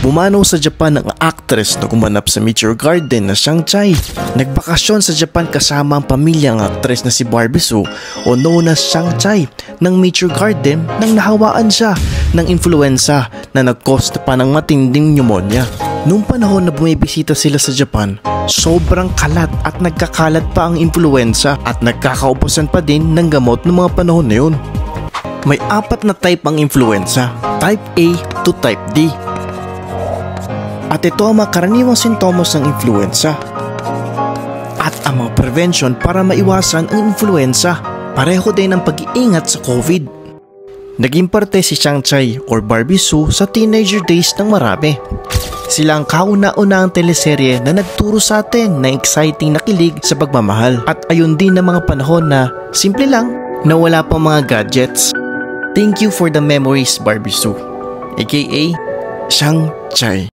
Bumanaw sa Japan ang actress na gumanap sa Meteor Garden na Shang Chai. Nagbakasyon sa Japan kasama ang pamilyang actress na si Barbie Sue o known as Shang Chai ng Meteor Garden nang nahawaan siya ng influenza na nag-cause pa ng matinding pneumonia. Noong panahon na bumibisita sila sa Japan, sobrang kalat at nagkakalat pa ang influenza at nagkakaubusan pa din ng gamot ng mga panahon na yun. May 4 na type ang influenza, type A to type D. At ito ang mga karaniwang sintomas ng influenza. At ang mga prevention para maiwasan ang influenza. Pareho din ang pag-iingat sa COVID. Naging parte si Shang Chai or Barbie Sue sa teenager days ng marami. Sila ang kauna-unahang teleserye na nagturo sa atin ng exciting na kilig sa pagmamahal. At ayun din ang mga panahon na simple lang na wala pang mga gadgets. Thank you for the memories, Barbie Sue, aka Shang Chai.